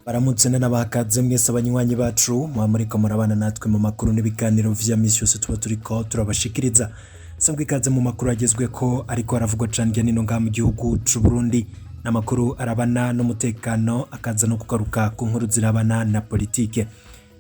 Baramutse n'abakaze mwese abanywanyi bacu muriko murabana natwe mu makuru n'ibiganiro vya misi yose tuba turiko turabashikiriza. Sambwe ikaze mu makuru agezwe ko ariko aravugwa cyane nino nga mu gihugu c'u Burundi, n'amakuru arabana n'umutekano akaza no kugaruka ku nkuru zirabana na politike.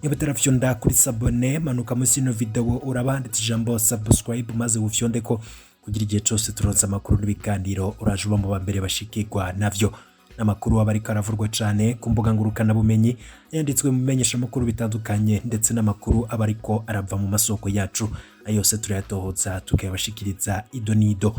Niba tarafyonda kuri sabone manuka munsi no video urabanditse ijambo subscribe maze ufyonde ko kugira igihe cyose turonsa amakuru n'ibiganiro urajuba mu bambere bashikirwa navyo. Namakuru abariko aravurwa cyane ku mbuga ngurukana bumenyi yanditswe mu menyesha makuru bitandukanye ndetse n'amakuru abariko arava mu masoko yacu ayose turayatohoza tukayabashikiriza idonido.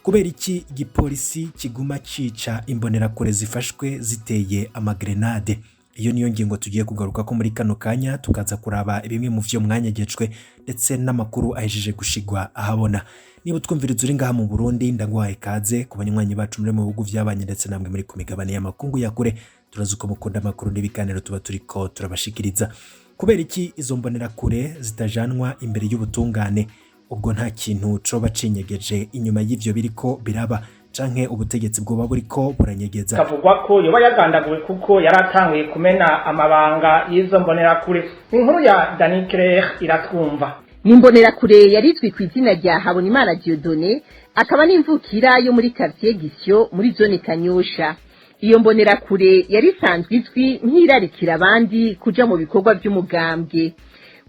Kubera iki igipolisi kiguma cica imbonera kure zifashwe ziteye amagrenade? Iyo niyo ngingo tugiye kugaruka ko muri kano kanya tukaza kuraba bimwe mu vyo mwanyagejwe ndetse n'amakuru ahejeje gushigwa ahabona. Niba twumviriza uri ngaha mu Burundi ndagwaye kaze ku banywanyi bacu muri mu bihugu vy'abanye ndetse namwe muri ku migabane y'amakungu ya kure, turazuko mukunda amakuru n'ibiganiro tuba turiko turabashikiriza. Kubera iki izo mbonera kure zitajanwa imbere y'ubutungane? Ubwo nta kintu coba cinyegeje inyuma y'ivyo biriko biraba canke ubutegetsi bwoba buriko buranyegeza? Kavugwa ko yoba yagandaguwe kuko yaratanguye kumena amabanga y'izo mbonera kure. Inkuru ya Dani Claire iratwumva. Nimbonera kure yarizwi ku izina rya Habonimana Dieudonné, akaba n'imvukira yo muri quartier Gisyo muri zone Kanyosha. Iyo mbonera kure yari sanzwe izwi nk'irarikira abandi kuja mu bikorwa by'umugambwe.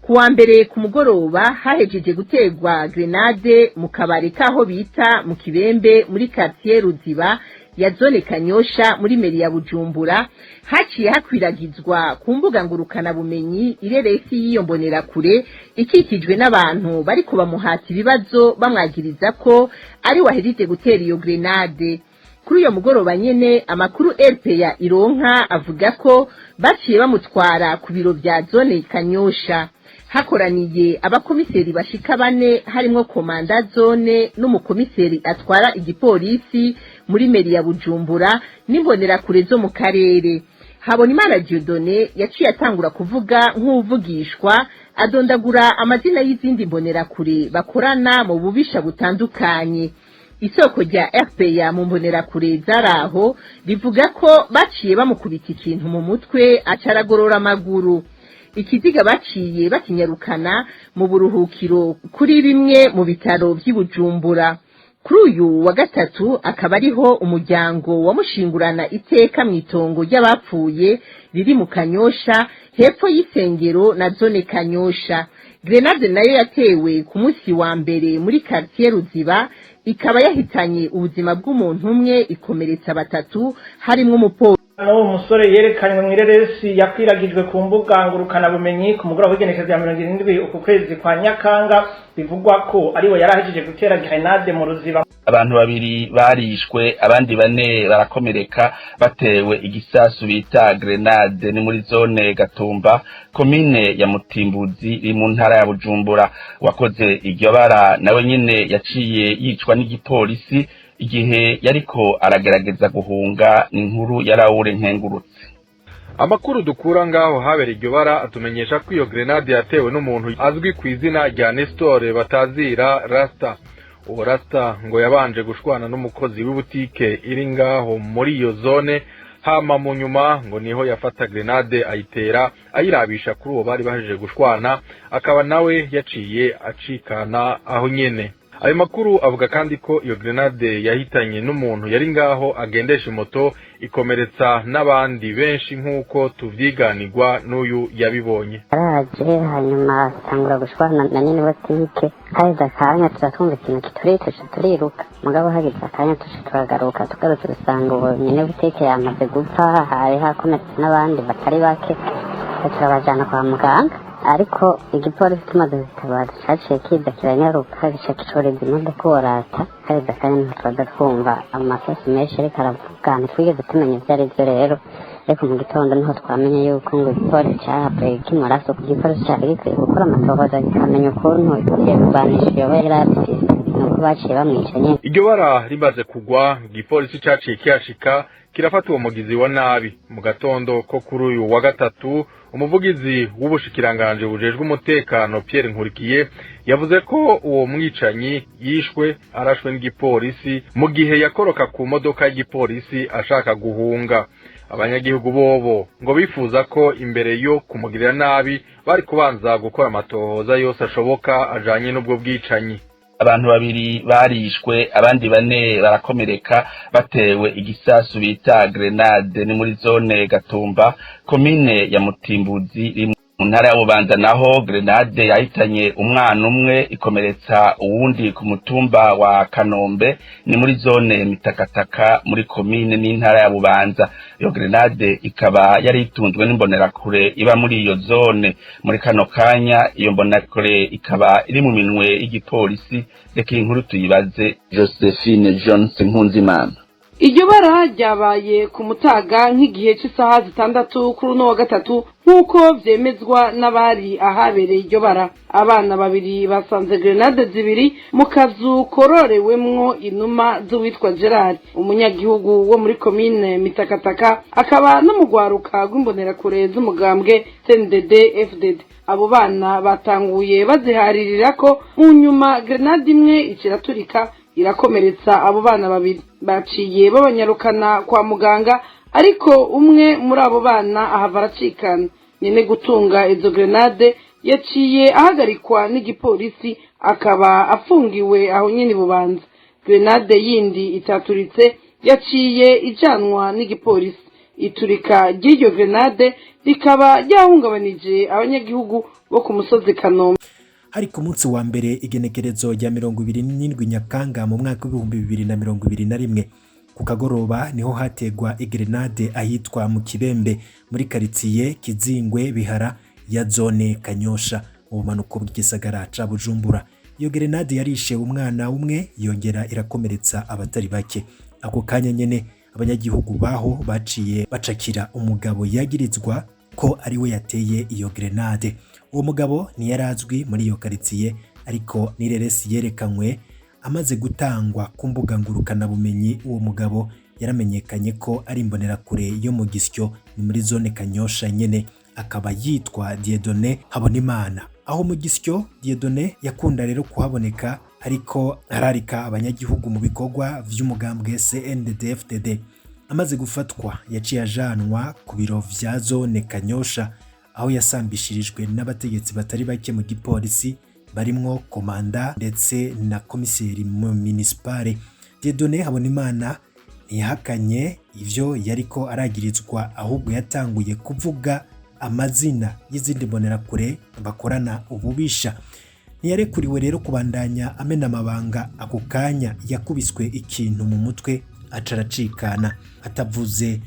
Kuwa mbere ku mugoroba hahejeje gutegwa grenade mu kabare kaho bita mu Kibembe muri quartier Ruziba ya zone Kanyosha muri meri ya Bujumbura, haciye hakwiragizwa ku mbuga ngurukana bumenyi ireresi y'iyo mbonera kure ikikijwe n'abantu bari kubamuhata ibibazo bamwagiriza ko ari wahejeje gutera iyo grenade. Kuri uyo mugoroba nyene amakuru RPA ironka avuga ko baciye bamutwara ku biro vya zone Kanyosha. Hakoraniye abakomiseri bashika bane harimo komanda zone n'umukomiseri atwara igipolisi muri meri ya Bujumbura n'imbonera kure zo mu karere. Habonimana Dieudonné yaciye atangura kuvuga nk'uvugishwa adondagura amazina y'izindi mbonera kure bakorana mu bubisha butandukanye. Isoko rya RPA mu mbonera kure zaraho rivuga ko baciye bamukubita ikintu mu mutwe acaragorora amaguru. Ikiziga baciye bakinyarukana mu buruhukiro kuri bimwe mu bitaro by'Ibujumbura. Kuri uyu wa gatatu akaba ariho umuryango wamushingurana iteka mu itongo ry'abapfuye riri mu Kanyosha hepfo y'isengero na zone Kanyosha. Grenade nayo yatewe ku munsi wa mbere muri quartier Ruziba, ikaba yahitanye ubuzima bw'umuntu umwe ikomeretsa batatu harimo umupolisi. Umusore yerekanywe mw'ireresi yakwiragijwe ku mbuga ngurukana bumenyi ku mugoroba w'igenekerezo ya 27 uku kwezi kwa Nyakanga, bivugwa ko ariwe yarahejeje gutera grenade mu Ruziba. Abantu babiri barishwe, abandi bane barakomereka batewe igisasu bita grenade ni muri zone Gatumba, komine ya Mutimbuzi iri mu ntara ya Bujumbura. Wakoze iryo bara nawe nyene yaciye yicwa n'igipolisi igihe yariko aragerageza guhunga. Inkuru yarawure nkengurutse. Amakuru dukura ngaho habera iryo bara atumenyesha ko iyo grenade yatewe n'umuntu azwi ku izina rya Nestor batazira Rasta. Uwo Rasta ngo yabanje gushwana n'umukozi w'ibutike iri ngaho muri iyo zone, hama mu nyuma ngo niho yafata grenade ayitera ayirabisha kuri uwo bari bahejeje gushwana, akaba nawe yaciye acikana aho nyene. Ayo makuru avuga kandi ko iyo grenade yahitanye n'umuntu yari ngaho agendesha moto ikomeretsa n'abandi benshi nk'uko tuvyiganirwa n'uyu yabibonye. Araje hanyuma tangura gushwana na nini botike, haheze akanya turatumva ikintu kituretse turiruka, mugabo hageze akanya turagaruka tugarutse dusanga uwo nyene botike yamaze gupfa, hari hakomeretse n'abandi batari bake, turabajana kwa muganga. Ariko igipolisi kimaze gutabara caciye kiza kiranyaruka gica gicoreza imodoka worata, haheze akanya ntitwaza twumva amasasu menshi ariko aravuga, ntitwigeze tumenya ivyo arivyo rero. Ariko mu gitondo niho twamenye yuko ngo igipolisi cahavuye kimuraso, ku gipolisi cari gikwiye gukora amatohoza kikamenya ukuntu igiye kurwanisha iyo yari afise, nuko baciye bamwica nyene. Iryo bara rimaze kugwa, igipolisi caciye kihashika kirafata uwo mugizi wa nabi. Mu gatondo ko kuri uyu wa gatatu umuvugizi w'ubushikiranganje bujejwe umutekano Pierre Nkurikiye yavuze ko uwo mwicanyi yishwe arashwe n'igipolisi mu gihe yakoroka ku modoka y'igipolisi ashaka guhunga. Abanyagihugu bobo ngo bifuza ko imbere yo kumugirira nabi bari kubanza gukora amatohoza yose ashoboka ajanye n'ubwo bwicanyi. Abantu babiri barishwe abandi bane barakomereka batewe igisasu bita grenade ni muri zone Gatumba komine ya Mutimbuzi mu ntara ya Bubanza. Naho grenade yahitanye umwana umwe ikomeretsa uwundi ku mutumba wa Kanombe ni muri zone Mitakataka muri komine n'intara ya Bubanza. Iyo grenade ikaba yari itunzwe n'imbonerakure iba muri iyo zone. Muri kano kanya iyo mbonerakure ikaba iri mu minwe y'igipolisi. Reka inkuru tuyibaze Josephine Johnson Nkunzimana. Iryo bara ryabaye ku mutaga nk'igihe cy'isaha 6 kuri no wa gatatu nk'uko vyemezwa n'abari ahabereye iryo bara. Abana babiri basanze grenade zibiri mu kazu kororewemwo inuma z'uwitwa Gerard, umunyagihugu wo muri komine Mitakataka, akaba n'umugwaruka rw'imbonerakure z'umugambwe CNDD FDD. Abo bana batanguye baziharirira ko mu nyuma grenade imwe ikiraturika irakomeretsa abo bana babiri. Baciye babanyarukana kwa muganga, ariko umwe muri abo bana ahava aracikana. Nyene gutunga izo grenade yaciye ahagarikwa n'igipolisi akaba afungiwe aho nyene Bubanza. Grenade yindi itaturitse yaciye ijanwa n'igipolisi. Iturika ry'iryo grenade rikaba ryahungabanije abanyagihugu bo ku musozi Kanombe. Hari ku munsi wa mbere igenekerezo rya 27 Nyakanga mu mwaka wa 2021 ku kagoroba niho hategwa igrenade ahitwa mu Kibembe muri quartier Kizingwe Bihara ya zone Kanyosha mu bumanuko bw'igisagara ca Bujumbura. Iyo grenade yarishe umwana umwe yongera irakomeretsa abatari bake. Ako kanya nyene abanyagihugu baho baciye bacakira umugabo yagirizwa ko ari we yateye iyo grenade. Uwo mugabo ni yarazwi muri iyo quartier, ariko nireresi yerekanywe amaze gutangwa ku mbuga ngurukana bumenyi. Uwo mugabo yaramenyekanye ko ari imbonerakure yo mu Gisyo ni muri zone Kanyosha nyene, akaba yitwa Dieudonné Habonimana. Aho mu Gisyo Dieudonné yakunda rero kuhaboneka, ariko ararika abanyagihugu mu bikorwa vy'umugambwe CNDD-FDD. Amaze gufatwa yaciye ajanwa ku biro vya zone Kanyosha, aho yasambishirijwe n'abategetsi batari bake mu gipolisi barimwo komanda ndetse na komiseri municipale. Dieudonné Habonimana ntiyahakanye ivyo yariko aragirizwa, ahubwo yatanguye kuvuga amazina y'izindi mbonerakure bakorana ububisha. Ntiyarekuriwe rero kubandanya amena amabanga. Ako kanya yakubiswe ikintu mu mutwe acaracikana atavuze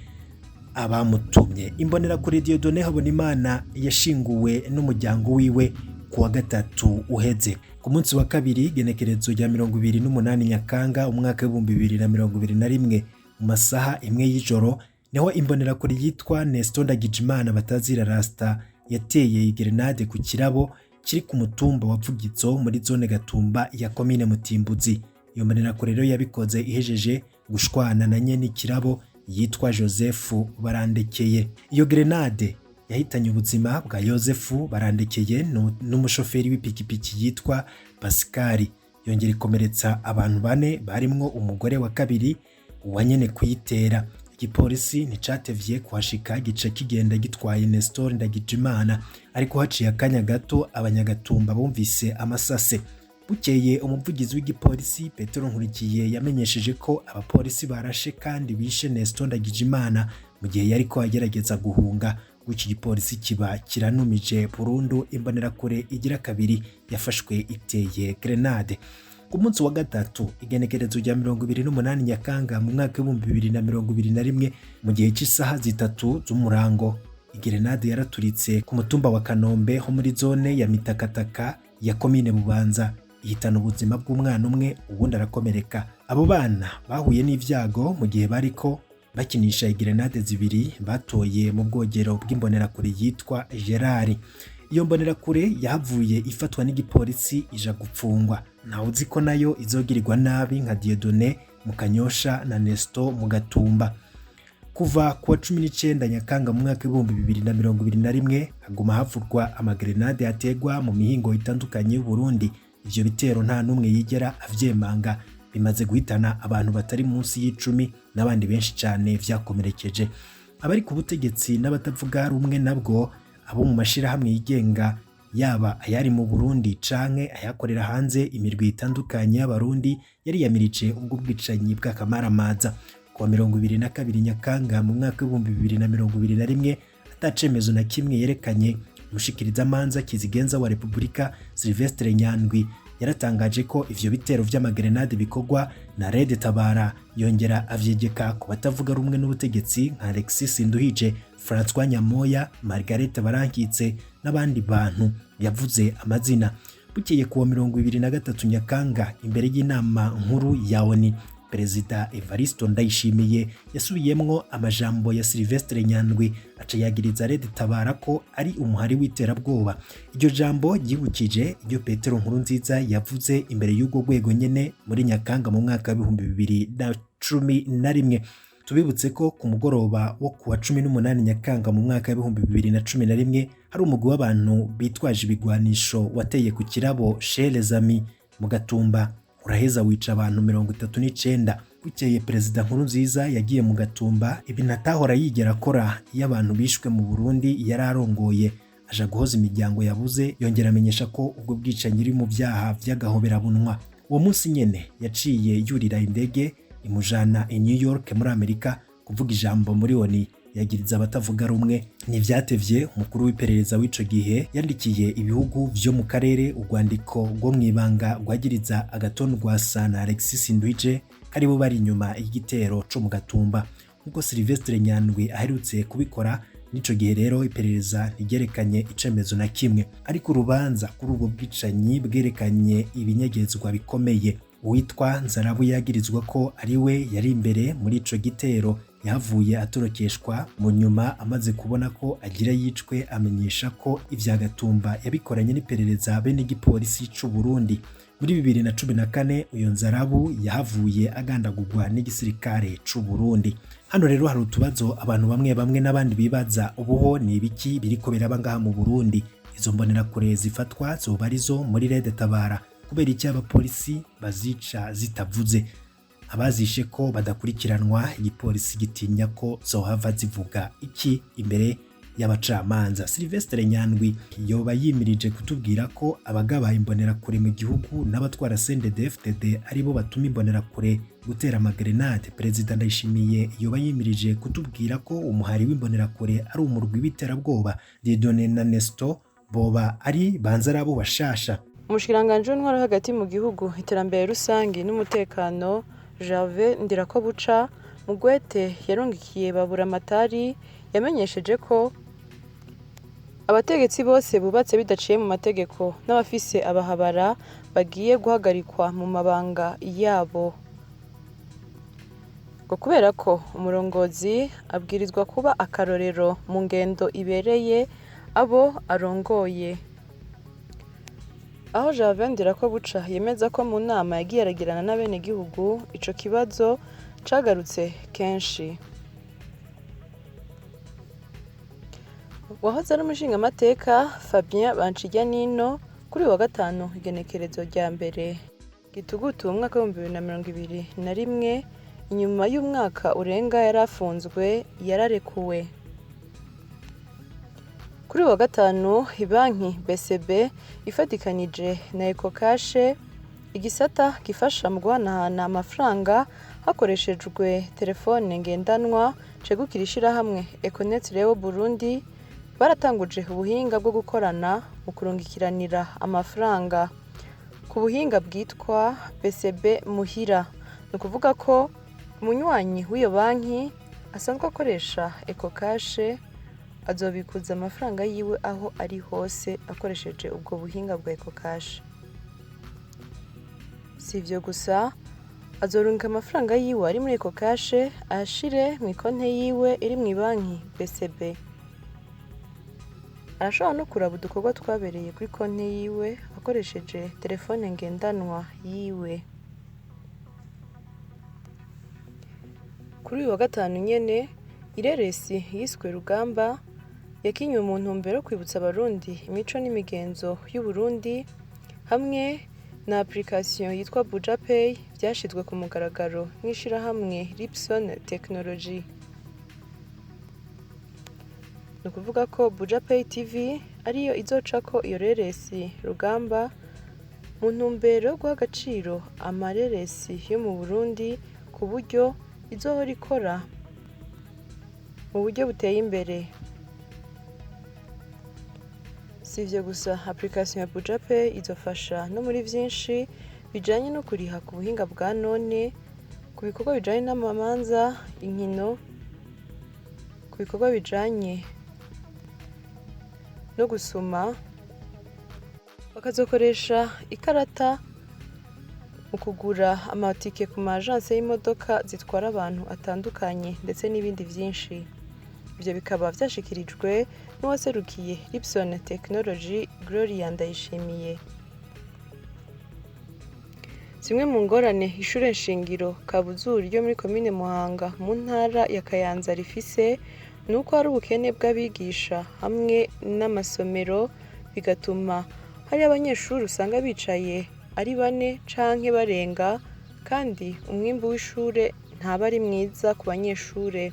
abamutumye. Imbonerakure Dieudonné Habonimana yashinguwe n'umuryango wiwe ku wa gatatu uheze. Ku munsi wa kabiri genekerezo rya 28 Nyakanga umwaka wa 2021 mu masaha imwe y'ijoro niho imbonerakure yitwa Nestor Ndagijimana batazira Rasta yateye grenade ku kirabo kiri ku mutumba wa Vugitso muri zone Gatumba ya komine Mutimbuzi. Iyo mbonerakure rero yabikoze ihejeje gushwana na nyene kirabo yitwa Joseph Barandekeye. Iyo grenade yahitanye ubuzima bwa Joseph Barandekeye n'umushoferi w'ipikipiki yitwa Pascal. Yongera ikomeretsa abantu bane barimwo umugore wa kabiri wa nyene kuyitera. Igipolisi nticatevye kuhashika gica kigenda gitwaye Nestor Ndagijimana, ariko haciye akanya gato abanyagatumba bumvise amasase. Bukeye umuvugizi w'igipolisi Petero Nkurikiye yamenyesheje ko abapolisi barashe kandi bishe Nestor Ndagijimana mu gihe yariko agerageza guhunga. Guki gipolisi kiba kiranumije burundu imbonerakure igira kabiri yafashwe iteye grenade. Ku munsi wa gatatu igenekerezo rya 28 Nyakanga mu mwaka wa 2021 mu gihe cy'isaha 3 z'umurango, grenade yaraturitse ku mutumba wa Kanombe ho muri zone ya Mitakataka ya komine Bubanza, ihitana ubuzima bw'umwana umwe ubundi arakomereka. Abo bana bahuye n'ivyago mu gihe bariko bakinisha grenade zibiri batoye mu bwogero bw'imbonerakure yitwa Gerard. Iyo mbonerakure yahavuye ifatwa n'igipolisi ija gupfungwa. Naho uziko nayo izogirirwa nabi nka Dieudonné mu Kanyosha na Nestor mu Gatumba. Kuva ku wa 19 Nyakanga mu mwaka wa 2021 haguma havurwa amagrenade ategwa mu mihingo itandukanye y'u Burundi ivyo bitero nta numwe yigera avyemanga, bimaze guhitana abantu batari munsi y'icumi n'abandi benshi cyane vyakomerekeje. Abari ku butegetsi n'abatavuga rumwe nabwo, abo mu mashirahamwe yigenga yaba ayari mu Burundi canke ayakorera hanze, imirwi itandukanye y'abarundi yari yamirije ubwo bwicanyi bw'akamaramaza. Kuwa 22 Nyakanga mu mwaka w'2021 atacemezo na kimwe yerekanye, umushikirizamanza kizigenza wa Repubulika Sylvestre Nyandwi yaratangaje ko ivyo bitero vy'amagrenade bikorwa na Red Tabara, yongera avyegeka ku batavuga rumwe n'ubutegetsi nka Alexis Nduhije, François Nyamoya, Margarete Barankitse n'abandi bantu yavuze amazina. Bukeye kuwa 23 Nyakanga imbere y'inama nkuru ya ONU, Perezida Evaristo Ndayishimiye yasubiyemwo amajambo ya Sylvestre Nyandwi aca yagiriza Red Tabara ko ari umuhari w'iterabwoba. Iryo jambo ryibukije iryo Petero Nkurunziza yavuze imbere y'ubwo rwego nyene muri Nyakanga mu mwaka wa 2011. Tubibutse ko ku mugoroba wo kuwa 18 Nyakanga mu mwaka wa 2011 hari umugwi w'abantu bitwaje ibigwanisho wateye ku kirabo Chez les Amis mu Gatumba, uraheza wica abantu 39. Bukeye Perezida Nkurunziza yagiye mu Gatumba, ibi natahora yigera akora iyo abantu bishwe mu Burundi yararongoye, aja guhoza imiryango yabuze, yongera amenyesha ko ubwo bwicanyi iri mu vyaha vy'agahoberabunwa. Uwo munsi nyene yaciye yurira indege imujana i New York muri Amerika kuvuga ijambo muri ONU, yagiriza abatavuga rumwe. Ntivyatevye umukuru w'iperereza w'ico gihe yandikiye ibihugu vyo mu karere urwandiko rwo mwibanga rwagiriza Agathon Rwasa na Alexis Nduhije karibo bari inyuma y'igitero co mu Gatumba, nkuko Sylvestre Nyandwi aherutse kubikora. Nico gihe rero iperereza ntigerekanye icemezo na kimwe, ariko urubanza kuri ubwo bwicanyi bwerekanye ibinyegezwa bikomeye. Uwitwa Nzarabu yagirizwa ko ari we yari imbere muri ico gitero, yavuye atorokeshwa mu nyuma amaze kubona ko agira yicwe, amenyesha ko ivya Gatumba yabikoranye n'iperereza be n'igipolisi c'u Burundi. Muri 2014 uyo Nzarabu yahavuye agandagurwa n'igisirikare c'u Burundi. Hano rero hari utubazo abantu bamwe n'abandi bibaza, ubuho ni ibiki biriko biraba ngaha mu Burundi? Izo mbonera kure zifatwa zoba arizo muri Red Tabara, kubera iki abapolisi bazica zitavuze? Abazishe ko badakurikiranwa, igipolisi gitinya ko zohava zivuga iki imbere y'abacamanza? Sylvestre Nyandwi yoba yimirije kutubwira ko abagaba imbonera kure mu gihugu n'abatwara CNDD-FDD aribo batuma imbonera kure gutera amagrenade? Perezida Ndayishimiye yoba yimirije kutubwira ko umuhari w'imbonera kure ari umurwi w'iterabwoba? Dieudonné na Nestor boba ari banzarabo bashasha? Umushikiranganje w'intwaro hagati mu gihugu, iterambere rusangi n'umutekano, Jave Ndirakobuca Mugwete yarongikiye Baburamatari yamenyesheje ko abategetsi bose bubatse bidaciye mu mategeko n'abafise abahabara bagiye guhagarikwa mu mabanga yabo, ngo kubera ko umurongozi abwirizwa kuba akarorero mu ngendo ibereye abo arongoye. Aho Jave Ndirakobuca yemeza ko mu nama yagiye aragirana n'abenegihugu ico kibazo cagarutse kenshi. Wahoze ari umushingamateka Fabien Bancijanino kuri wa gatanu igenekerezo rya mbere Gitugutu mu mwaka wa 2021, inyuma y'umwaka urenga yarafunzwe, yararekuwe. Kuri wa gatanu ibanki BCB ifatikanije na Ecocash, igisata gifasha mu guhanahana amafaranga hakoreshejwe telefone ngendanwa cegukira ishirahamwe Econet Leo Burundi, baratanguje ubuhinga bwo gukorana mu kurungikiranira amafaranga ku buhinga bwitwa BCB Muhira. Ni ukuvuga ko umunywanyi w'iyo banki asanzwe akoresha Ecocash azobikuza amafaranga yiwe aho ari hose akoresheje ubwo buhinga bwa Ecocash. Si ivyo gusa, azorunga amafaranga yiwe ari muri Ecocash ashire mu konte yiwe iri mu banki BCB. Arashobora no kuraba udukorwa twabereye kuri konte yiwe akoresheje telefone ngendanwa yiwe. Kuri uyu wa gatanu nyene, ireresi yiswe Rugamba yakinywe mu ntumbero kwibutsa abarundi imico n'imigenzo y'u Burundi hamwe na application yitwa Buja Pay byashizwe ku mugaragaro n'ishirahamwe Lipson Technology. Ni ukuvuga ko Buja Pay TV ariyo izocako iyo reresi rugamba mu ntumbero yo guha agaciro amareresi yo mu Burundi ku buryo izohora ikora mu buryo buteye imbere. Si ivyo gusa, application ya Buja Pay izofasha no muri vyinshi bijanye no kuriha ku buhinga bwa none, ku bikorwa bijanye n'amamanza, inkino, ku bikorwa bijanye no gusuma, bakazokoresha ikarata mu kugura amatike ku majanse y'imodoka zitwara abantu atandukanye ndetse n'ibindi vyinshi. Ivyo bikaba vyashikirijwe n'uwaserukiye Lipson Technology Gloria Ndayishimiye. Zimwe mu ngorane ishure nshingiro Kabuzuri ryo muri komine Muhanga mu ntara ya Kayanza rifise nuko hari ubukene bw'abigisha hamwe n'amasomero, bigatuma hari abanyeshuri usanga bicaye ari bane canke barenga, kandi umwimbu w'ishure ntaba ari mwiza ku banyeshure.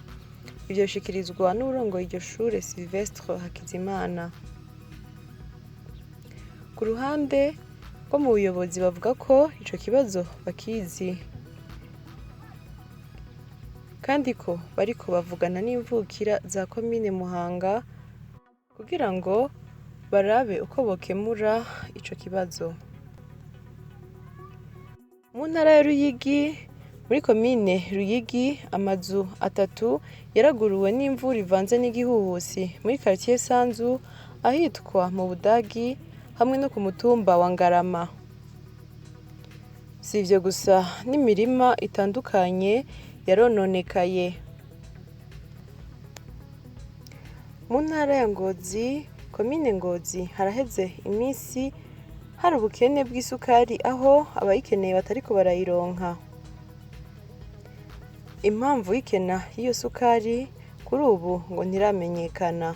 Ivyo bishikirizwa n'urongoye iryo shure Sylvestre Hakizimana. Ku ruhande rwo mu buyobozi bavuga ko ico kibazo bakizi, kandi ko bariko bavugana n'imvukira za komine Muhanga kugira ngo barabe uko bokemura ico kibazo. Mu ntara ya Ruyigi, muri komine Ruyigi, amazu 3 yaraguruwe n'imvura ivanze n'igihuhusi muri quartier Sanzu ahitwa mu Budagi hamwe no ku mutumba wa Ngarama. Si ivyo gusa, n'imirima itandukanye yarononekaye. Mu ntara ya Ngozi, komine Ngozi, haraheze imisi hari ubukene bw'isukari aho abayikeneye batariko barayironka. Impamvu y'ikena y'iyo sukari kuri ubu ngo ntiramenyekana.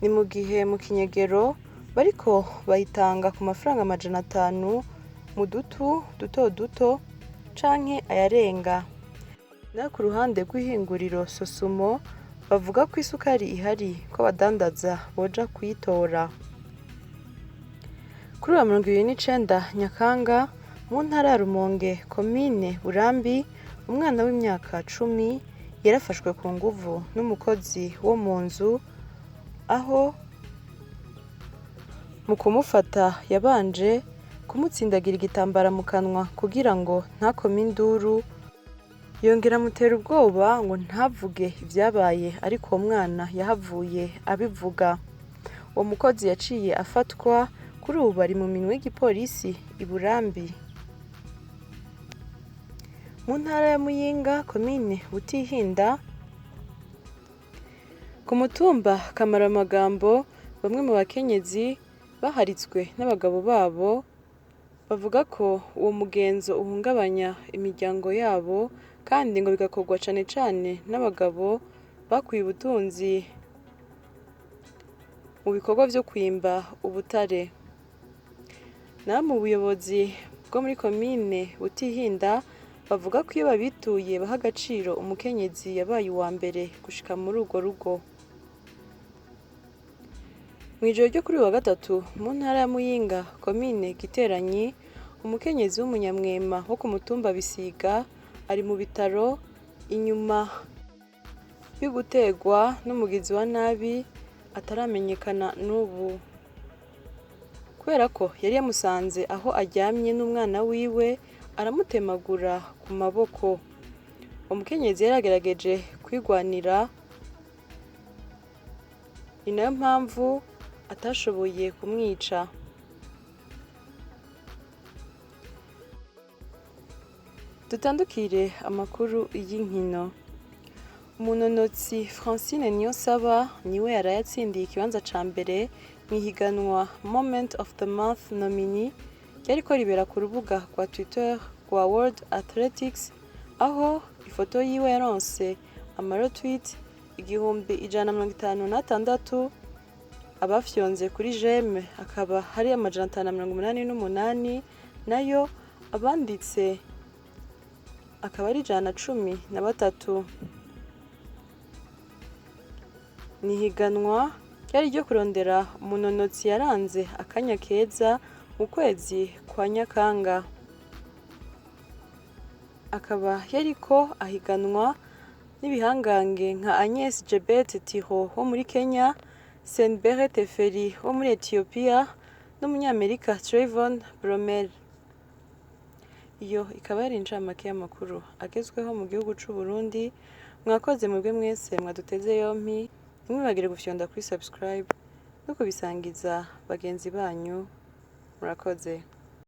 Ni mu gihe mu Kinyegero bariko bayitanga ku mafaranga 500 mu dutu duto duto canke ayarenga. Na ku ruhande rw'ihinguriro Sosumo bavuga ko isukari ihari ko abadandaza boja kuyitora. Kuri wa 29 Nyakanga mu ntara ya Rumonge, komine Burambi, umwana w'imyaka 10 yarafashwe ku nguvu n'umukozi wo mu nzu, aho mu kumufata yabanje kumutsindagira igitambara mu kanwa kugira ngo ntakome induru, yongera amutera ubwoba ngo ntavuge ivyabaye, ariko uwo mwana yahavuye abivuga. Uwo mukozi yaciye afatwa, kuri ubu bari mu minwe y'igipolisi i Burambi. Mu ntara ya Muyinga, komine Butihinda, ku mutumba Kamaramagambo, bamwe mu bakenyezi baharitswe n'abagabo babo bavuga ko uwo mugenzo uhungabanya imiryango yabo, kandi ngo bigakorwa cane cane n'abagabo bakuye ubutunzi mu bikorwa vyo kwimba ubutare. Na mu buyobozi bwo muri komine Butihinda bavuga ko iyo babituye baha agaciro umukenyezi yabaye uwa mbere gushika muri urwo rugo. Mw'ijoro ryo kuri wa gatatu mu ntara ya Muyinga, komine Giteranyi, umukenyezi w'umunyamwema wo ku mutumba Bisiga ari mu bitaro inyuma yo gutegwa n'umugizi wa nabi ataramenyekana n'ubu, kubera ko yari yamusanze aho aryamye n'umwana wiwe aramutemagura ku maboko. Umukenyezi yaragerageje kwigwanira, ni nayo mpamvu atashoboye kumwica. Dutandukire amakuru y'inkino. Umunonotsi Francine Niyonsaba niwe yarayatsindiye ikibanza ca mbere mw'ihiganwa Moment of the Month nominee ryariko ribera ku rubuga rwa Twitter rwa World Athletics, aho ifoto yiwe yaronse amarotweet 156 abafyonze kuri jeme akaba hari 588 nayo abanditse akaba ari 113. Nihiganwa ryari ryo kurondera umunonotsi yaranze akanya keza mu kwezi kwa Nyakanga, akaba yariko ahiganwa n'ibihangange nka Agnes Jebet Tiro wo muri Kenya, Senbere Teferi wo muri Ethiopia n'umunyamerika Trayvon Bromel. Iyo ikaba yari incamake y'amakuru agezweho mu gihugu c'u Burundi. Mwakoze mwebwe mwese mwaduteze yompi, ntimwibagire gufyonda kuri subscribe no kubisangiza bagenzi banyu. Murakoze.